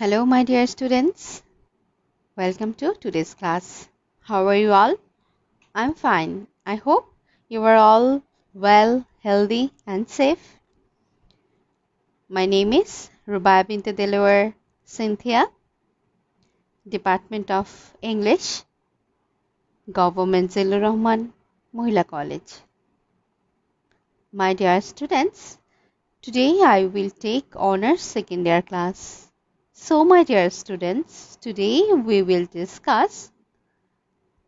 Hello, my dear students. Welcome to today's class. How are you all? I'm fine. I hope you are all well, healthy, and safe. My name is Rubaya Binte Delaware Cynthia, Department of English, Government Zillur Rahman, Mohila College. My dear students, today I will take honors second year class. So, my dear students, today we will discuss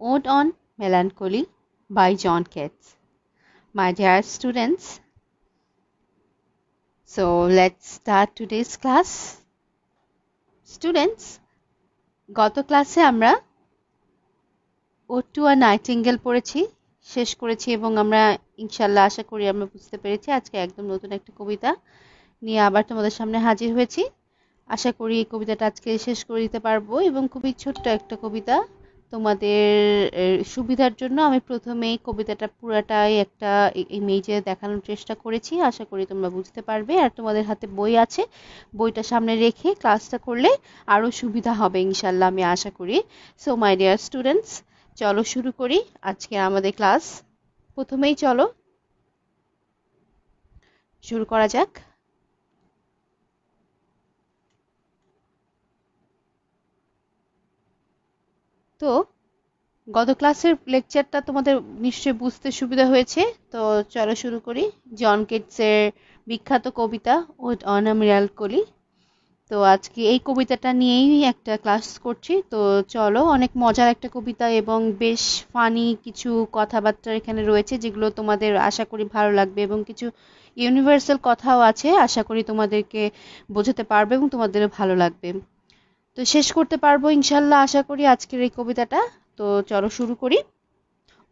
Ode on Melancholy by John Keats. My dear students, so let's start today's class. Students, গত ক্লাসে আমরা Ode to a Nightingale পড়েছি, শেষ করেছি এবং আমরা ইনশাআল্লাহ আশা করি আমরা বুঝতে পেরেছি আজকে একদম নতুন একটা কবিতা নিয়ে আবার তোমাদের সামনে হাজির হয়েছি। আশা করি এই কবিতাটা আজকে শেষ করে দিতে পারবো এবং খুবই ছোট্ট একটা কবিতা। তোমাদের সুবিধার জন্য আমি প্রথমে এই কবিতাটা পুরাটাই একটা ইমেজে দেখানোর চেষ্টা করেছি। আশা করি তোমরা বুঝতে পারবে। আর তোমাদের হাতে বই আছে, বইটা সামনে রেখে ক্লাসটা করলে আরও সুবিধা হবে ইনশাল্লাহ, আমি আশা করি। সো মাই ডিয়ার স্টুডেন্টস, চলো শুরু করি আজকে আমাদের ক্লাস। প্রথমেই চলো শুরু করা যাক। তো গত ক্লাসের লেকচারটা তোমাদের নিশ্চয়ই বুঝতে সুবিধা হয়েছে। তো চলো শুরু করি। জন কেটসের বিখ্যাত কবিতা ওড অন আ মেলানকলি। তো আজকে এই কবিতাটা নিয়েই একটা ক্লাস করছি। তো চলো, অনেক মজার একটা কবিতা এবং বেশ ফানি কিছু কথাবার্তা এখানে রয়েছে যেগুলো তোমাদের আশা করি ভালো লাগবে এবং কিছু ইউনিভার্সাল কথাও আছে, আশা করি তোমাদেরকে বোঝাতে পারবে এবং তোমাদের ভালো লাগবে। তো শেষ করতে পারবো ইনশাল্লাহ আশা করি আজকের এই কবিতাটা। তো চলো শুরু করি।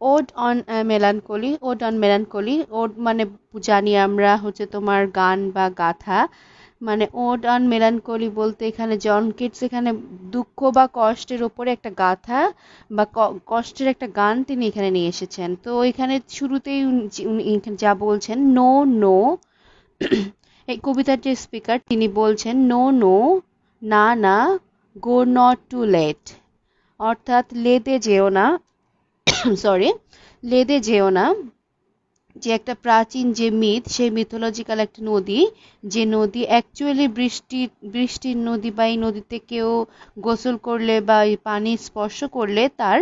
Ode on melancholy. Ode on melancholy, ode মানে জানি আমরা হচ্ছে তোমার গান বা গাথা। মানে ওড অন মেলানকলি বলতে এখানে জন কিটস এখানে দুঃখ বা কষ্টের ওপরে একটা গাথা বা কষ্টের একটা গান তিনি এখানে নিয়ে এসেছেন। তো এখানে শুরুতেই উনি এখানে যা বলছেন, নো নো, এই কবিতার যে স্পিকার তিনি বলছেন নো নো, না না, গো নট টু লেট, অর্থাৎ লেদে যেও না, সরি, লেদে যেও না। যে একটা প্রাচীন যে মিথ, সেই মিথোলজিক্যাল একটা নদী, যে নদী অ্যাকচুয়ালি বৃষ্টির নদী, বা এই নদীতে কেউ গোসল করলে বা এই পানি স্পর্শ করলে তার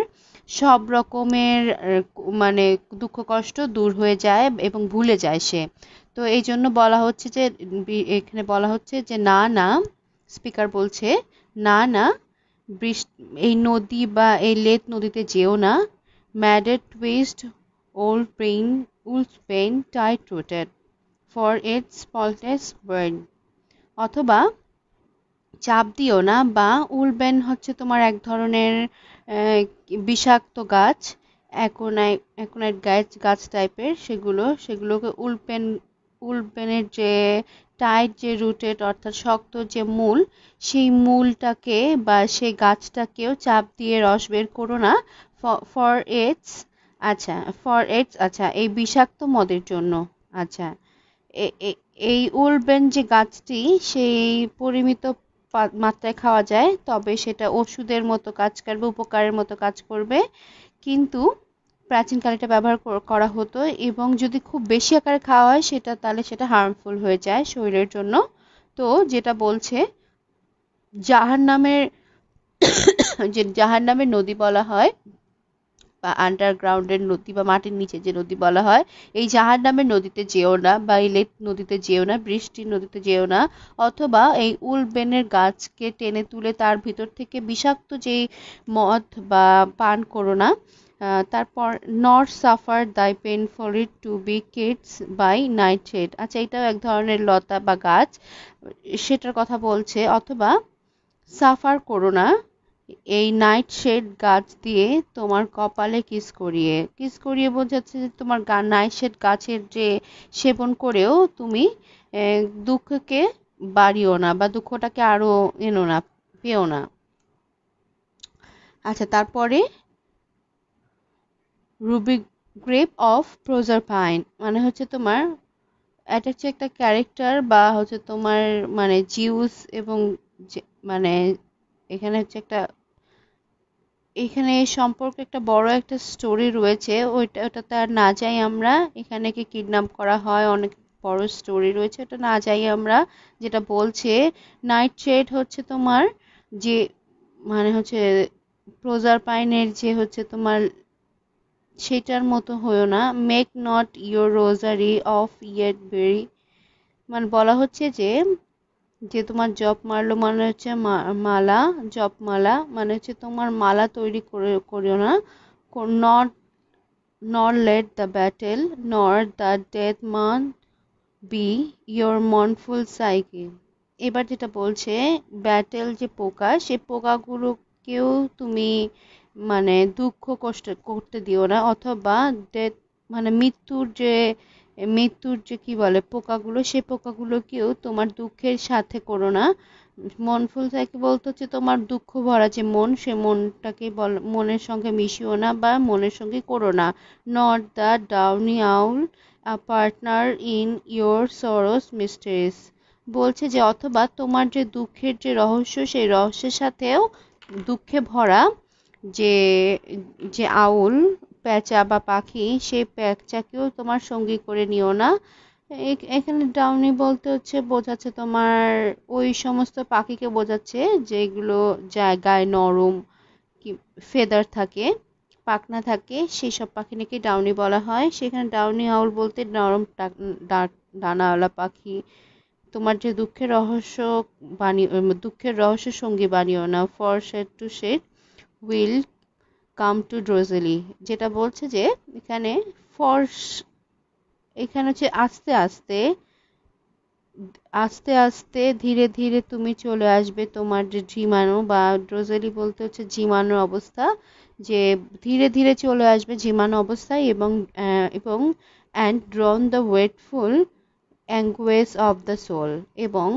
সব রকমের মানে দুঃখ কষ্ট দূর হয়ে যায় এবং ভুলে যায় সে। তো এই জন্য বলা হচ্ছে যে এখানে বলা হচ্ছে যে না না, স্পিকার বলছে না না, এই নদী বা এই লেট নদীতে যেও না। ম্যাডেড twist old pain tight-rooted for its faultless burn, অথবা চাপ দিও না, বা উলবেন হচ্ছে তোমার এক ধরনের বিষাক্ত গাছ, অ্যাকোনাইট গাছ টাইপের, সেগুলোকে উলবেনের যে টাইট যে রুটেড অর্থাৎ শক্ত যে মূল, সেই মূলটাকে বা সেই গাছটাকেও চাপ দিয়ে রস বের করো না। ফর ইটস, আচ্ছা, আচ্ছা, এই বিষাক্ত মদের জন্য। আচ্ছা, এই উলবেন যে গাছটি সেই পরিমিত মাত্রায় খাওয়া যায়, তবে সেটা ওষুধের মতো কাজ করবে, উপকারের মতো কাজ করবে। কিন্তু প্রাচীনকালে এটা ব্যবহার করা হতো এবং যদি খুব বেশি আকারে খাওয়া হয় তাহলে সেটা হার্মফুল হয়ে যায় শরীরের জন্য। তো যেটা বলছে, জাহান্নামের যে জাহান্নামের নদী বলা হয় বা আন্ডারগ্রাউন্ডের নদী বা মাটির নিচে যে নদী বলা হয়, এই জাহান্নামের নদীতে যেও না, বা এই লেট নদীতে যেও না, বৃষ্টির নদীতে যেও না, অথবা এই উলবেনের গাছকে টেনে তুলে তার ভিতর থেকে বিষাক্ত যেই মদ বা পান করো না। তারপর not suffer thy pain for it to be কিডস বাই নাইট শেড। আচ্ছা, এটাও এক ধরনের লতা বা গাছ, সেটার কথা বলছে। অথবা সাফার করো না এই নাইট শেড গাছ দিয়ে তোমার কপালে কিস করিয়ে বোঝাচ্ছে যে তোমার নাইট শেড গাছের যে সেবন করেও তুমি দুঃখকে বাড়িও না বা দুঃখটাকে আরো এনো না, পেও না। আচ্ছা, তারপরে রুবি গ্রেপ অফ প্রোজারপাইন, মানে হচ্ছে তোমার এটা হচ্ছে একটা ক্যারেক্টার বা হচ্ছে তোমার মানে জিউস এবং যে মানে এখানে হচ্ছে একটা এখানে এই সম্পর্কে একটা বড় একটা স্টোরি রয়েছে, ওটাতে আর না যাই আমরা। এখানে কি কিডন্যাপ করা হয়, অনেক বড় স্টোরি রয়েছে, ওটা না যাই আমরা। যেটা বলছে নাইট ট্রেড হচ্ছে তোমার যে মানে হচ্ছে প্রোজারপাইনের যে হচ্ছে তোমার সেটার মতো হয়েও না। Make not your rosary of yew berries, মানে বলা হচ্ছে যে যে তোমার জপ মারলো মানে হচ্ছে মালা, জপ মালা মানে হচ্ছে তোমার মালা তৈরি করিও না। নট নর লেট দ্য ব্যাটেল নর দ্য ডেথ মান বি ইয়োর মনফুল সাইকি। এবার যেটা বলছে ব্যাটেল যে পোকা, সে পোকাগুলোকেও তুমি মানে দুঃখ কষ্ট করতে দিও না, অথবা ডেথ মানে মৃত্যুর যে কি বলে পোকাগুলো, সে পোকাগুলোকেও তোমার দুঃখের সাথে করো না। মনফুল থাকে বলতে হচ্ছে তোমার দুঃখ ভরা যে মন, সে মনটাকে মনের সঙ্গে মিশিও না বা মনের সঙ্গে করো না। Not the downy owl a partner in your sorrows mysteries, বলছে যে অথবা তোমার যে দুঃখের যে রহস্য, সেই রহস্যের সাথেও দুঃখে ভরা যে যে আউল পেঁচা বা পাখি, সেই পেঁচাকেও তোমার সঙ্গী করে নিও না। এখানে ডাউনি বলতে হচ্ছে বোঝাচ্ছে তোমার ওই সমস্ত পাখিকে বোঝাচ্ছে যেগুলো জায়গায় নরম কি ফেদার থাকে, পাখনা থাকে, সেই সব পাখি নাকি ডাউনি বলা হয়। সেখানে ডাউনি আউল বলতে নরম ডানাওয়ালা পাখি। তোমার যে দুঃখের রহস্য সঙ্গী বানিও না। For shade to shade will come too drowsily, যেটা বলছে যে এখানে ফর এখানে হচ্ছে আস্তে আস্তে আস্তে আস্তে ধীরে ধীরে তুমি চলে আসবে তোমার যে ঝিমানো বা ড্রোজেলি বলতে হচ্ছে ঝিমানোর অবস্থা, যে ধীরে ধীরে চলে আসবে ঝিমানো অবস্থায় এবং and drown the wakeful anguish of the soul, এবং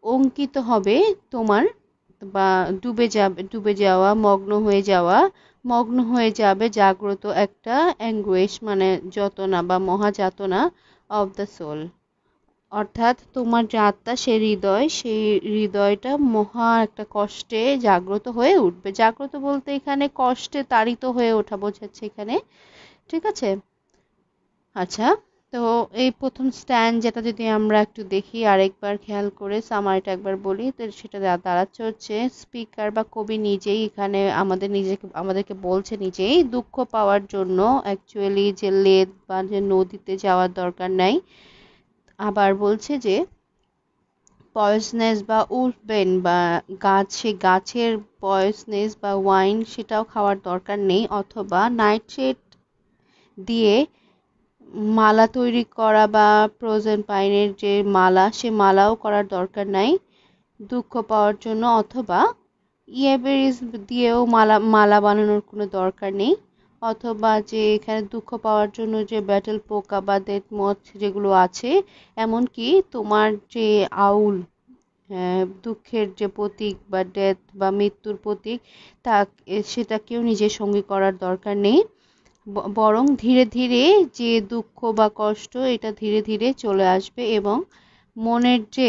অঙ্কিত হবে তোমার বা ডুবে যাওয়া মগ্ন হয়ে যাবে জাগ্রত একটা অ্যাঙ্গুয়েশ মানে যতনা বা মহাযাতনা অফ দ্য সোল, অর্থাৎ তোমার যে আত্মা সেই হৃদয়টা মহা একটা কষ্টে জাগ্রত হয়ে উঠবে। জাগ্রত বলতে এখানে কষ্টে তাড়িত হয়ে ওঠা বোঝাচ্ছে এখানে। ঠিক আছে, আচ্ছা। তো এই প্রথম স্ট্যান্ড যেটা যদি আমরা একটু দেখি আরেকবার খেয়াল করে সামারিটা একবার বলি, তো সেটা দাঁড়াচ্ছে হচ্ছে স্পিকার বা কবি নিজেই এখানে আমাদেরকে বলছে নিজেই দুঃখ পাওয়ার জন্য অ্যাকচুয়ালি যে লেদ বা যে নদীতে যাওয়ার দরকার নাই। আবার বলছে যে পয়সনেস বা উলফবেন বা গাছের পয়সনেস বা ওয়াইন সেটাও খাওয়ার দরকার নেই, অথবা নাইট্রেট দিয়ে মালা তৈরি করা বা ফ্রোজেন পাইনের যে মালা, সে মালাও করার দরকার নাই দুঃখ পাওয়ার জন্য, অথবা ইয়েবেরিজ দিয়েও মালা বানানোর কোনো দরকার নেই, অথবা যে এখানে দুঃখ পাওয়ার জন্য যে ব্যাটেল পোকা বা ডেথ মথ যেগুলো আছে, এমনকি তোমার যে আউল দুঃখের যে প্রতীক বা ডেথ বা মৃত্যুর প্রতীক, তা সেটাকেও নিজের সঙ্গী করার দরকার নেই। বরং ধীরে ধীরে যে দুঃখ বা কষ্ট এটা ধীরে ধীরে চলে আসবে, এবং মনের যে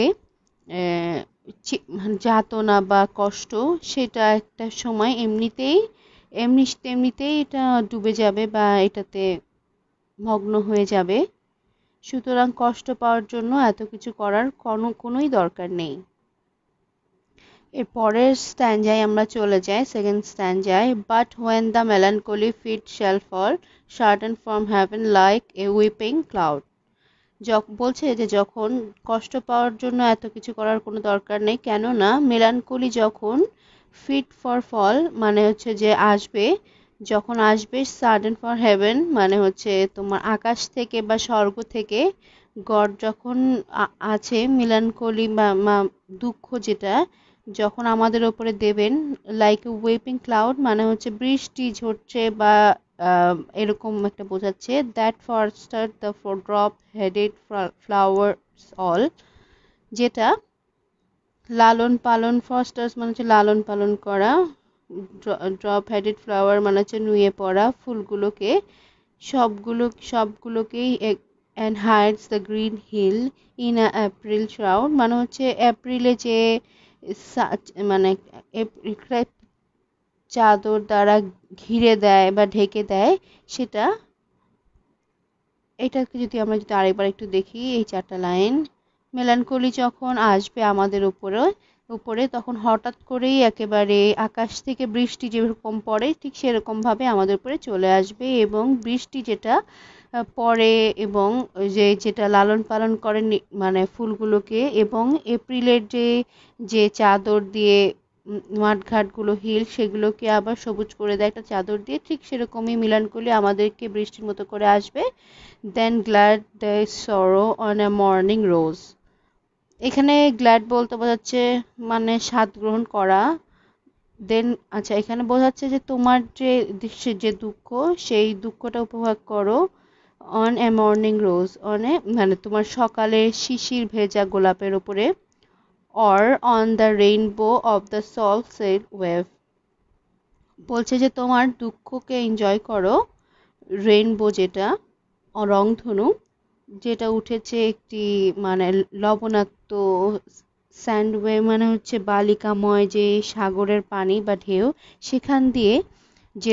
যাতনা বা কষ্ট সেটা একটা সময় এমনিতেই এটা ডুবে যাবে বা এটাতে মগ্ন হয়ে যাবে। সুতরাং কষ্ট পাওয়ার জন্য এত কিছু করার কোনোই দরকার নেই। এর পরের স্ট্যান্জায় আমরা চলে যাই, সেকেন্ড স্ট্যান্জায়। But when the melancholy fit shall fall sudden from heaven like a weeping cloud, বলছে যে যখন কষ্ট পাওয়ার জন্য এত কিছু করার কোনো দরকার নেই, কেননা মেলানকোলি যখন ফিট ফর ফল মানে হচ্ছে যে যখন আসবে সাডেন ফর হেভেন মানে হচ্ছে তোমার আকাশ থেকে বা স্বর্গ থেকে গড যখন আছে মিলানকোলি বা দুঃখ যেটা যখন আমাদের ওপরে দেবেন, লাইক এ ওয়েপিং ক্লাউড মানে হচ্ছে বৃষ্টি ঝরছে বা এরকম একটা বোঝাচ্ছে। That Forster the drop headed flowers all, যেটা লালন পালন, ফস্টার্স মানে হচ্ছে লালন পালন করা, ড্রপ হেডেড ফ্লাওয়ার মানে হচ্ছে নুয়ে পড়া ফুলগুলোকে, সবগুলোকেই and hides the green hill in a April shroud মানে হচ্ছে এপ্রিলে যে মানে চাদর দ্বারা ঘিরে দেয় বা ঢেকে দেয় সেটা। এটাকে যদি আরেকবার একটু দেখি, এই 4টা লাইন, মেলানকোলি যখন আসবে আমাদের উপরে উপরে তখন হঠাৎ করেই একেবারে আকাশ থেকে বৃষ্টি যেরকম পড়ে ঠিক সেরকম ভাবে আমাদের উপরে চলে আসবে, এবং বৃষ্টি যেটা পড়ে এবং যেটা লালন পালন করে মানে ফুলগুলোকে, এবং এপ্রিলের যে যে চাদর দিয়ে মাঠঘাটগুলো হিল সেগুলোকে আবার সবুজ করে দেয় একটা চাদর দিয়ে, ঠিক সেরকমই মিলানকলি আমাদেরকে বৃষ্টির মতো করে আসবে। Then glad the sorrow on a morning rose. এখানে গ্ল্যাড বলতে বোঝাচ্ছে মানে স্বাদ গ্রহণ করা। দেন আচ্ছা, এখানে বোঝাচ্ছে যে তোমার যে দুঃখ সেই দুঃখটা উপভোগ করো অন এ মর্নিং রোজ, মানে তোমার সকালে শিশির ভেজা গোলাপের উপরে, or on the rainbow of the salt sand wave. বলছে যে তোমার দুঃখকে এনজয় করো রেইনবো যেটা রংধনু যেটা উঠেছে একটি মানে লবণাক্ত স্যান্ডওয়ে মানে হচ্ছে বালিকাময় যে সাগরের পানি বা ঢেউ, সেখান দিয়ে যে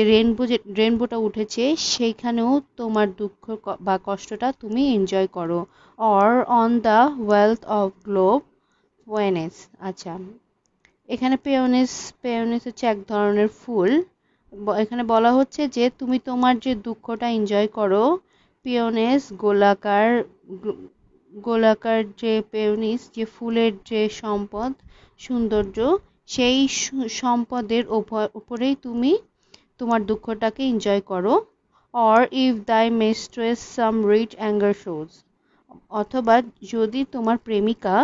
রেনবোটা উঠেছে সেইখানেও তোমার দুঃখ বা কষ্টটা তুমি এনজয় করো। Or on the wealth of globe peonies. আচ্ছা, এখানে পেওনিস, পেওনিস হচ্ছে এক ধরনের ফুল। এখানে বলা হচ্ছে যে তুমি তোমার যে দুঃখটা এনজয় করো, পিওনেস গোলাকার যে পেওনিস যে ফুলের যে সম্পদ সৌন্দর্য, সেই সম্পদের উপরেই তুমি তোমার দুঃখটাকে এনজয় করো। অর ইফ দাই মিস্ট্রেস সাম রিচ অ্যাঙ্গার শোজ। অথবা যদি তোমার প্রেমিকা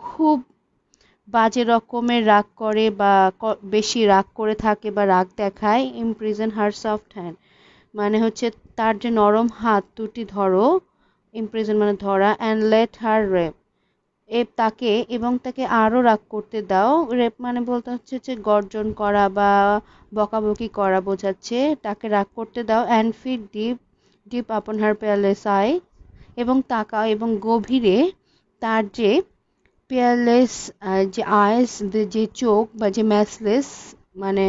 খুব বাজে রকমের রাগ করে বা বেশি রাগ করে থাকে বা রাগ দেখায়, ইমপ্রিজন হার সফট হ্যান্ড মানে হচ্ছে তার যে নরম হাত দুটি ধরো, ইমপ্রিজন মানে ধরা, অ্যান্ড লেট হার রেপ তাকে এবং তাকে আরো রাগ করতে দাও। রেপ মানে বলতে হচ্ছে যে গর্জন করা বা বকাবকি করা বোঝাচ্ছে, তাকে রাগ করতে দাও। অ্যান্ড ফিট ডিপ ডিপ আপন হার পেয়ারলেস আই, এবং তাকাও এবং গভীরে তার যে পেয়ারলেস যে আইস, যে চোখ বা যে ম্যাচলেস মানে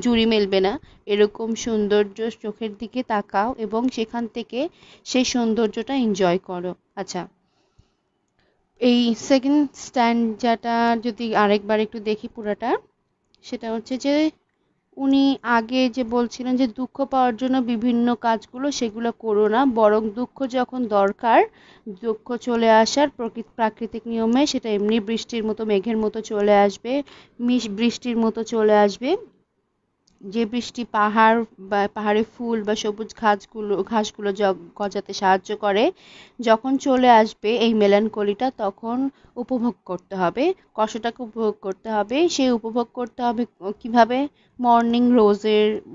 জুড়ি মেলবে না এরকম সৌন্দর্য চোখের দিকে তাকাও এবং সেখান থেকে সেই সৌন্দর্যটা এনজয় করো। আচ্ছা, এই সেকেন্ড স্ট্যান্ডাটা যদি আরেকবার একটু দেখি পুরাটা, সেটা হচ্ছে যে উনি আগে যে বলছিলেন যে দুঃখ পাওয়ার জন্য বিভিন্ন কাজগুলো সেগুলো করো না, বরং দুঃখ যখন দরকার, দুঃখ চলে আসার প্রাকৃতিক নিয়মে সেটা এমনি বৃষ্টির মতো মেঘের মতো চলে আসবে, বৃষ্টির মতো চলে আসবে। যে বৃষ্টি পাহাড় বা পাহাড়ে ফুল বা সবুজ ঘাসগুলো গজাতে সাহায্য করে, যখন চলে আসবে এই মেলানকলিটা তখন উপভোগ করতে হবে, কষ্টটাকে উপভোগ করতে হবে। সেই উপভোগ করতে হবে কিভাবে? মর্নিং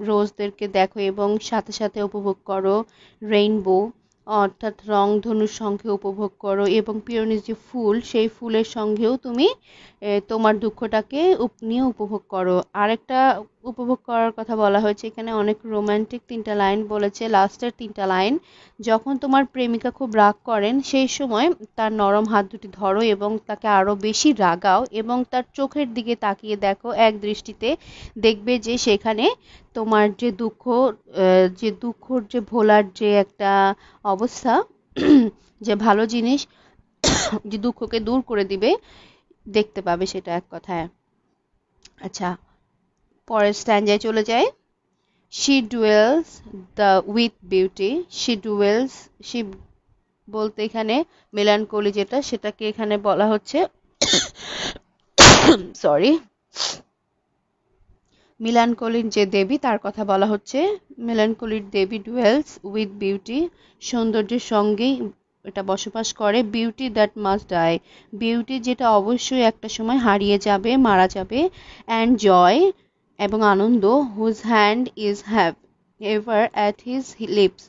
রোজদেরকে দেখো এবং সাথে সাথে উপভোগ করো রেইনবো অর্থাৎ রংধনুর সঙ্গে উপভোগ করো, এবং পিওনিস যে ফুল সেই ফুলের সঙ্গেও তুমি তোমার দুঃখটাকে নিয়ে উপভোগ করো। আরেকটা উপভোগ করার কথা বলা হয়েছে এখানে, অনেক রোমান্টিক 3টা লাইন বলেছে। লাস্টের 3টা লাইন, যখন তোমার প্রেমিকা খুব রাগ করেন সেই সময় তার নরম হাত দুটি ধরো এবং তাকে আরো বেশি রাগাও এবং তার চোখের দিকে তাকিয়ে দেখো এক দৃষ্টিতে, দেখবে যে সেখানে তোমার যে দুঃখর যে ভোলার যে একটা অবস্থা যে ভালো জিনিস যে দুঃখকে দূর করে দিবে দেখতে পাবে, সেটা এক কথায়। আচ্ছা, পরের স্ট্যান্ডায় চলে যায়। she dwells with beauty, she বলতে এখানে মেলানকলি যেটা সেটাকে এখানে বলা হচ্ছে সরি, মিলানকোলির যে দেবী তার কথা বলা হচ্ছে। মেলানকোলির দেবী ডুয়েলস উইথ বিউটি, সৌন্দর্যের সঙ্গেই এটা বসবাস করে। Beauty that must die, beauty যেটা অবশ্যই একটা সময় হারিয়ে যাবে, মারা যাবে। অ্যান্ড জয়, এবং আনন্দ, whose hand is have ever at his lips,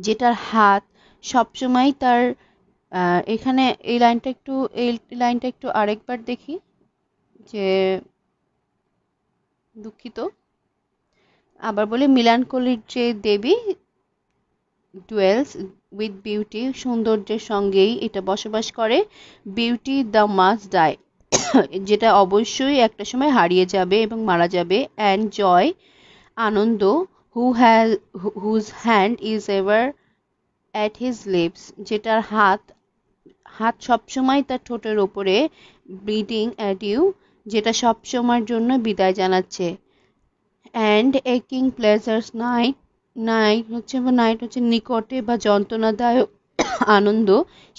যেটার হাত সবসময় তার এখানে এই লাইনটা একটু আরেকবার দেখি, যে দুঃখিত, আবার বলি, মিলানকোলির যে দেবী ডুয়েলস উইথ বিউটি, সৌন্দর্যের সঙ্গেই এটা বসবাস করে। বিউটি দ্য মাস্ট ডাই, যেটা অবশ্যই একটা সময় হারিয়ে যাবে এবং মারা যাবে। অ্যান্ড জয়, আনন্দ, whose hand is ever at his lips, যেটার হাত হাত সবসময় তার ঠোঁটের ওপরে। ব্লিডিং অ্যাডিউ, যেটা সবসময়ের জন্য বিদায় জানাচ্ছে। অ্যান্ড একিং প্লেজার্স নাইট, নাইট হচ্ছে নিকটে বা যন্ত্রণাদায়ক আনন্দ,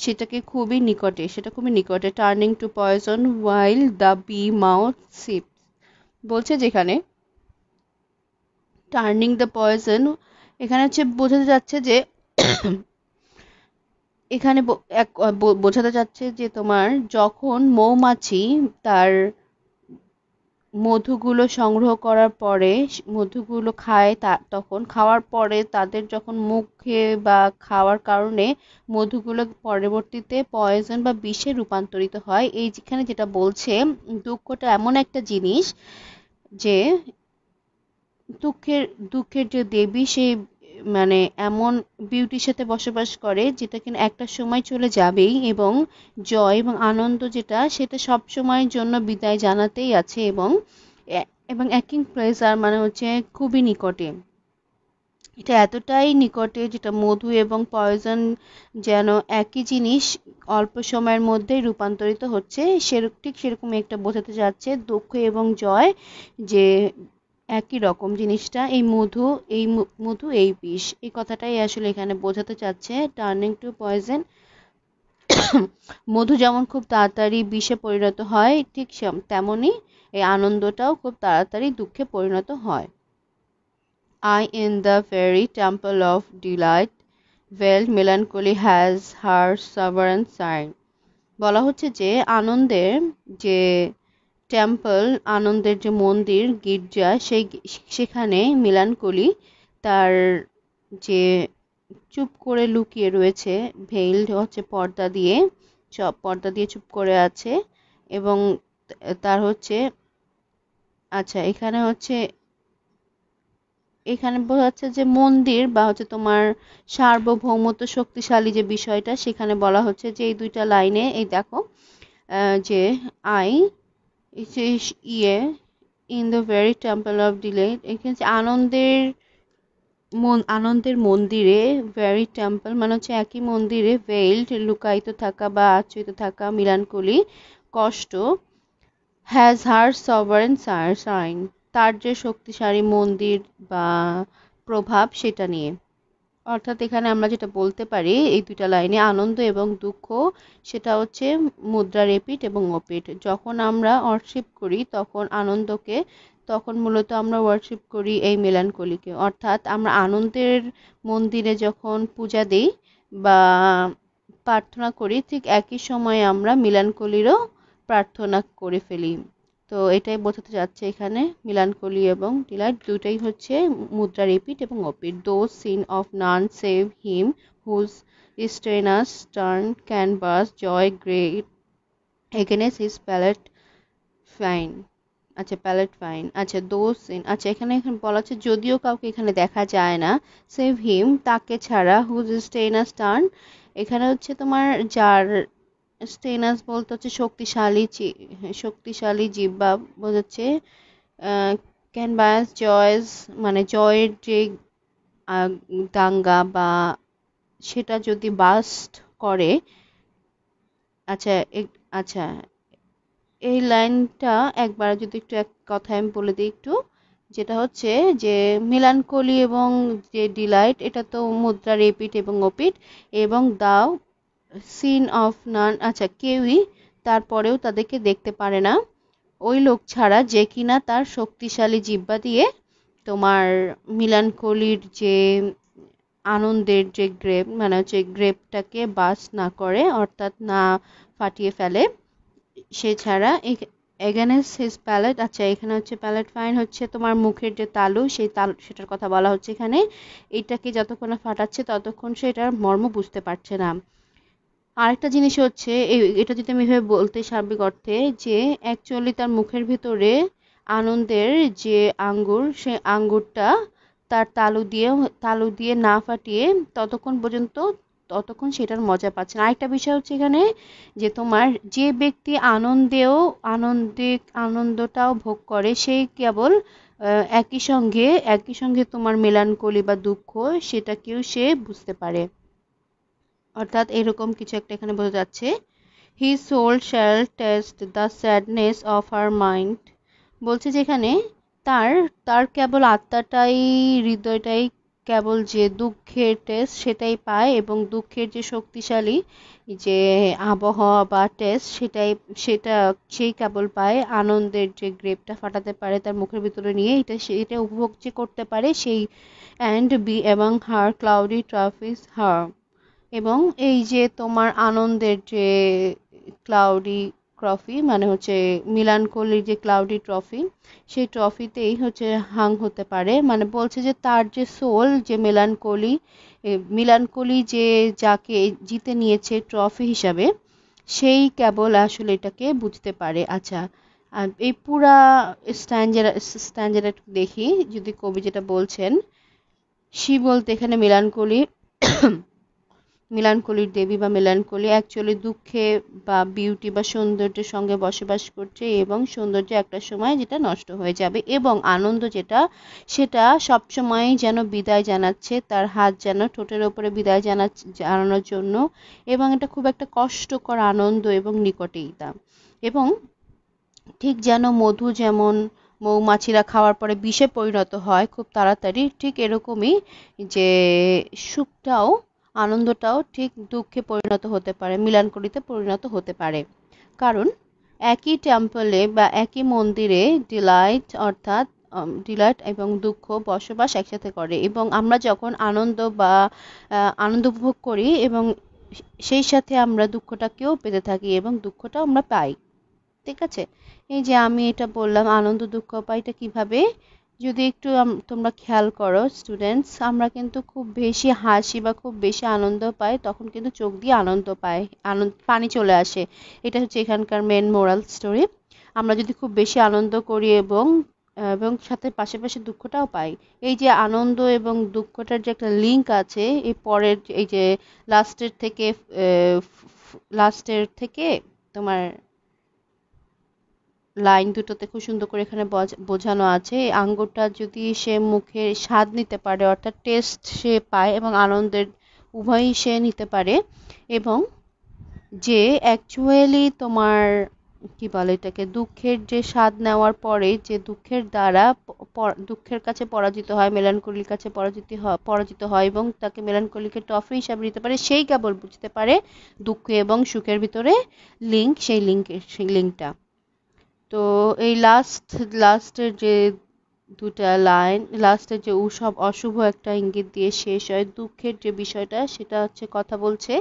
সেটা খুবই নিকটে। Turning to poison while the bee mouth sip, বলছে যেখানে টার্নিং দ্য পয়জন, এখানে হচ্ছে বোঝাতে যাচ্ছে যে এখানে বোঝাতে যাচ্ছে যে তোমার যখন মৌমাছি তার মধুগুলো সংগ্রহ করার পরে মধুগুলো খায়, তখন খাওয়ার পরে তাদের যখন মুখে বা খাওয়ার কারণে মধুগুলো পরবর্তীতে পয়জন বা বিষে রূপান্তরিত হয়। এই যেখানে যেটা বলছে, দুঃখটা এমন একটা জিনিস যে দুঃখের দুঃখের যে দেবী, সেই মানে এমন বিউটির সাথে বসবাস করে যেটা কিনা একটা সময় চলে যাবেই, এবং জয় এবং আনন্দ যেটা, সেটা সব সময়ের জন্য বিদায় জানাতেই আছে। এবং অ্যাকিং প্লেজার মানে হচ্ছে খুবই নিকটে, এটা এতটাই নিকটে যেটা মধু এবং পয়জন যেন একই জিনিস অল্প সময়ের মধ্যেই রূপান্তরিত হচ্ছে, ঠিক সেরকম একটা বোঝাতে যাচ্ছে দুঃখ এবং জয় যে একই রকম জিনিসটা। এই মধু এই বিষ, এই কথাটাই আসলে এখানে বোঝাতে চাচ্ছে। টার্নিং টু পয়জন, মধু যেমন খুব তাড়াতাড়ি বিষে পরিণত হয়, ঠিক তেমনি এই আনন্দটাও খুব তাড়াতাড়ি দুঃখে পরিণত হয়। I in the very temple of delight, veiled melancholy has her sovereign sign. বলা হচ্ছে যে আনন্দের যে টেম্পল, আনন্দের যে মন্দির, গির্জা, সেখানে মিলানকলি তার যে চুপ করে লুকিয়ে রয়েছে, ভেইলড হচ্ছে পর্দা দিয়ে চুপ করে আছে। এবং তার হচ্ছে আচ্ছা এখানে বোঝা যাচ্ছে যে মন্দির বা হচ্ছে তোমার সার্বভৌমত্ব শক্তিশালী যে বিষয়টা, সেখানে বলা হচ্ছে যে এই দুইটা লাইনে, এই দেখো যে আই ইয়ে in the very temple of Deloitte, এখানে আনন্দের মন্দিরে, ভেরি টেম্পল মানে হচ্ছে একই মন্দিরে, ভেইলড লুকায়িত থাকা বা আচ্ছাদিত থাকা, মিলানকলি কষ্ট, হ্যাজ হার সভারেন সাইন, তার যে শক্তিশালী মন্দির বা প্রভাব, সেটা নিয়ে। অর্থাৎ এখানে আমরা যেটা বলতে পারি এই দুইটা লাইনে, আনন্দ এবং দুঃখ সেটা হচ্ছে মুদ্রার এপিঠ এবং ওপিঠ। যখন আমরা ওয়ার্শিপ করি তখন আনন্দকে, তখন মূলত আমরা ওয়ার্শিপ করি এই মেলানকলিকে। অর্থাৎ আমরা আনন্দের মন্দিরে যখন পূজা দিই বা প্রার্থনা করি, ঠিক একই সময়ে আমরা মিলানকলিরও প্রার্থনা করে ফেলি। তো এটাই বোঝাতে যাচ্ছে এখানে, মিলানকলি এবং ডিলাইট দুটাই হচ্ছে মুদ্রার এপিঠ এবং ওপিঠ। Those seen of none save him whose strenuous টার্ন can burst joy grape against his palate fine. আচ্ছা দোজ সিন, আচ্ছা এখানে বলা হচ্ছে যদিও কাউকে এখানে দেখা যায় না, সেভ হিম তাকে ছাড়া, হুজ স্টেনাস টার্ন, এখানে হচ্ছে তোমার যার স্টেনাস বলতে হচ্ছে শক্তিশালী জিহ্বা বোঝাচ্ছে। ক্যানভাস জয়েস মানে জয়ের যে দাঙ্গা বা সেটা যদি বাস্ট করে। আচ্ছা আচ্ছা এই লাইনটা একবার যদি একটু এক কথায় আমি বলে দিই একটু, যেটা হচ্ছে যে মিলানকলি এবং যে ডিলাইট, এটা তো মুদ্রার এপিঠ এবং ওপিঠ, এবং দাও সিন অফ নান, আচ্ছা কেউই তারপরেও তাদেরকে দেখতে পারে না, ওই লোক ছাড়া যে কিনা তার শক্তিশালী জিহ্বা দিয়ে তোমার মিলানকলির যে আনন্দের যে গ্রেপ মানে হচ্ছে গ্রেপটাকে বাস না করে, অর্থাৎ না ফাটিয়ে ফেলে। সে ছাড়া এগেনেস্ট হিজ প্যালেট, আচ্ছা এখানে হচ্ছে প্যালেট ফাইন হচ্ছে তোমার মুখের যে তালু, সেই তালু সেটার কথা বলা হচ্ছে এখানে। এটাকে যতক্ষণ না ফাটাচ্ছে ততক্ষণ সে এটার মর্ম বুঝতে পারছে না। আরেকটা জিনিস হচ্ছে এটা যদি আমি এভাবে বলতে সার্বিক অর্থে, যে অ্যাকচুয়ালি তার মুখের ভিতরে আনন্দের যে আঙ্গুর, সে আঙ্গুরটা তার তালু দিয়ে না ফাটিয়ে ততক্ষণ সেটার মজা পাচ্ছে না। আরেকটা বিষয় হচ্ছে এখানে যে তোমার যে ব্যক্তি আনন্দটাও ভোগ করে সেই কেবল একই সঙ্গে তোমার মেলানকলি বা দুঃখ সেটাকেও সে বুঝতে পারে। অর্থাৎ এরকম কিছু একটা এখানে বোঝা যাচ্ছে। His soul shall taste the sadness of her mind. বলছে যেখানে তার তার কেবল হৃদয়টাই কেবল যে দুঃখের টেস্ট সেটাই পায়, এবং দুঃখের যে শক্তিশালী যে আবহাওয়া বা টেস্ট সেটা সেই কেবল পায়। আনন্দের যে গ্রেপটা ফাটাতে পারে তার মুখের ভিতরে নিয়ে এটা উপভোগ যে করতে পারে সেই অ্যান্ড বি এবং হার ক্লাউডি ট্রফিস হার। এবং এই যে তোমার আনন্দের যে ক্লাউডি ট্রফি মানে হচ্ছে মিলানকোলির যে ক্লাউডি ট্রফি, সেই ট্রফিতেই হচ্ছে হাং হতে পারে। মানে বলছে যে তার যে সোল যে মিলানকোলি যে যাকে জিতে নিয়েছে ট্রফি হিসাবে, সেই কেবল আসলে এটাকে বুঝতে পারে। আচ্ছা, আর এই পুরা স্ট্যাঞ্জারা একটু দেখি যদি কবি যেটা বলছেন। বলতে এখানে মিলানকলির দেবী বা মেলানকলি অ্যাকচুয়ালি দুঃখে বা বিউটি বা সৌন্দর্যের সঙ্গে বসবাস করছে, এবং সৌন্দর্য একটা সময় যেটা নষ্ট হয়ে যাবে, এবং আনন্দ সেটা সবসময় যেন বিদায় জানাচ্ছে, তার হাত যেন ঠোঁটের ওপরে বিদায় জানানোর জন্য, এবং এটা খুব একটা কষ্টকর আনন্দ এবং নিকটেই তা। এবং ঠিক যেন মধু যেমন মৌমাছিরা খাওয়ার পরে বিষে পরিণত হয় খুব তাড়াতাড়ি, ঠিক এরকমই যে আনন্দটাও ঠিক দুঃখে পরিণত হতে পারে, মিলানকলিতে পরিণত হতে পারে। কারণ একই টেম্পলে বা একই মন্দিরে ডিলাইট এবং দুঃখ বসবাস একসাথে করে, এবং আমরা যখন আনন্দ উপভোগ করি এবং সেই সাথে আমরা দুঃখটাকেও পেতে থাকি এবং দুঃখটাও আমরা পাই। ঠিক আছে, এই যে আমি এটা বললাম আনন্দ দুঃখ পাই, এটা কিভাবে যদি একটু তোমরা খেয়াল করো স্টুডেন্টস, আমরা কিন্তু খুব বেশি হাসি বা খুব বেশি আনন্দ পাই তখন কিন্তু চোখ দিয়ে পানি চলে আসে। এটা হচ্ছে এখানকার মেন মোরাল স্টোরি। আমরা যদি খুব বেশি আনন্দ করি এবং এবং সাথে পাশাপাশি দুঃখটাও পাই, এই যে আনন্দ এবং দুঃখটার যে একটা লিঙ্ক আছে, এই পরের এই যে লাস্টের থেকে তোমার লাইন দুটোতে খুব সুন্দর করে এখানে বোঝানো আছে। আঙ্গুরটা যদি সে মুখে স্বাদ নিতে পারে, অর্থাৎ টেস্ট সে পায় এবং আনন্দের উভয়ই সে নিতে পারে, এবং যে অ্যাকচুয়ালি তোমার কি বলে এটাকে দুঃখের যে স্বাদ নেওয়ার পরে যে দুঃখের কাছে পরাজিত হয়, মেলানকলির কাছে পরাজিত হয় এবং তাকে মেলানকলিকে ট্রফি হিসাবে নিতে পারে, সেই কেবল বুঝতে পারে দুঃখ এবং সুখের ভিতরে সেই লিঙ্কটা। তো এই লাস্টের যে দুটা লাইন, লাস্টের যে অশুভ একটা ইঙ্গিত দিয়ে শেষ হয়, দুঃখের যে বিষয়টা সেটা হচ্ছে কথা বলছে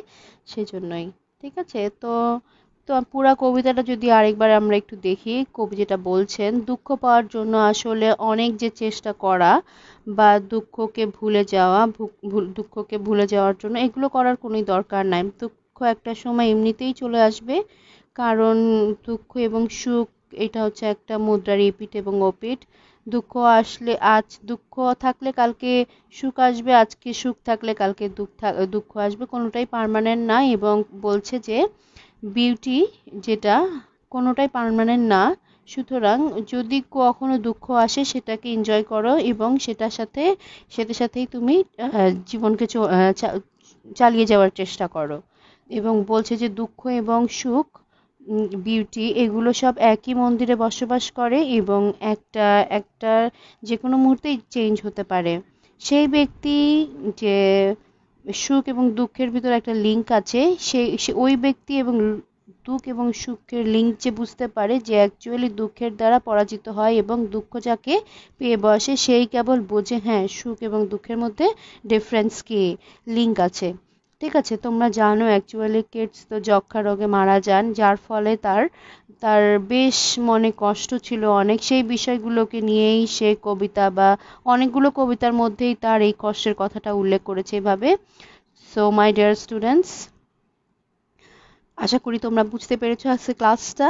সেজন্যই। ঠিক আছে, তো তো পুরা কবিতাটা যদি আরেকবার আমরা একটু দেখি, কবি যেটা বলছেন, দুঃখ পাওয়ার জন্য আসলে অনেক যে চেষ্টা করা বা দুঃখকে ভুলে যাওয়ার জন্য এগুলো করার কোনো দরকার নাই। দুঃখ একটা সময় এমনিতেই চলে আসবে, কারণ দুঃখ এবং সুখ এটা হচ্ছে একটা মুদ্রার এপিঠ এবং ওপিঠ। দুঃখ থাকলে কালকে সুখ আসবে, আজকে সুখ থাকলে কালকে দুঃখ আসবে, কোনোটাই পার্মানেন্ট না। এবং বলছে যে বিউটি যেটা কোনোটাই পার্মানেন্ট না, সুতরাং যদি কখনো দুঃখ আসে সেটাকে এনজয় করো এবং সাথে সাথেই তুমি জীবনকে চালিয়ে যাওয়ার চেষ্টা করো। এবং বলছে যে দুঃখ এবং সুখ, বিউটি এগুলো সব একই মন্দিরে বসবাস করে এবং একটা যে কোনো মুহূর্তেই চেঞ্জ হতে পারে। সেই ব্যক্তি যে সুখ এবং দুঃখের ভিতরে একটা লিঙ্ক আছে, ওই ব্যক্তি এবং দুঃখ এবং সুখের লিঙ্ক যে বুঝতে পারে, যে অ্যাকচুয়ালি দুঃখের দ্বারা পরাজিত হয় এবং দুঃখ যাকে পেয়ে বসে সেই কেবল বোঝে হ্যাঁ সুখ এবং দুঃখের মধ্যে ডিফারেন্স কি, লিঙ্ক আছে। ঠিক আছে, তোমরা জানো অ্যাকচুয়ালি কিডস তো যক্ষা রোগে মারা যান, যার ফলে তার বেশ মনে কষ্ট ছিল অনেক, সেই বিষয়গুলোকে নিয়েই সে কবিতা বা অনেকগুলো কবিতার মধ্যেই তার এই কষ্টের কথাটা উল্লেখ করেছে এভাবে। সো মাই ডিয়ার স্টুডেন্টস, আশা করি তোমরা বুঝতে পেরেছো আজকে ক্লাসটা।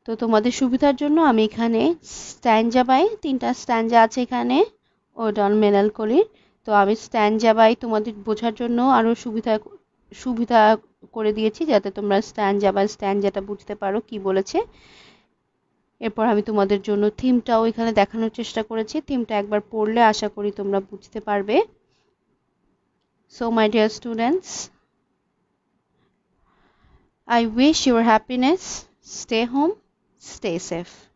তো তোমাদের সুবিধার জন্য আমি এখানে স্ট্যাঞ্জা 3টা স্ট্যাঞ্জা আছে এখানে, ও ডন মেলানকোলির। তো আমি স্ট্যানজা বাই তোমাদের বোঝার জন্য আরো সুবিধা করে দিয়েছি, যাতে তোমরা স্ট্যানজা বা স্ট্যানজাটা বুঝতে পারো কি বলেছে। এরপর আমি তোমাদের জন্য থিমটাও এখানে দেখানোর চেষ্টা করেছি। থিমটা একবার পড়লে আশা করি তোমরা বুঝতে পারবে। So my dear students, I wish your happiness. Stay home, stay safe.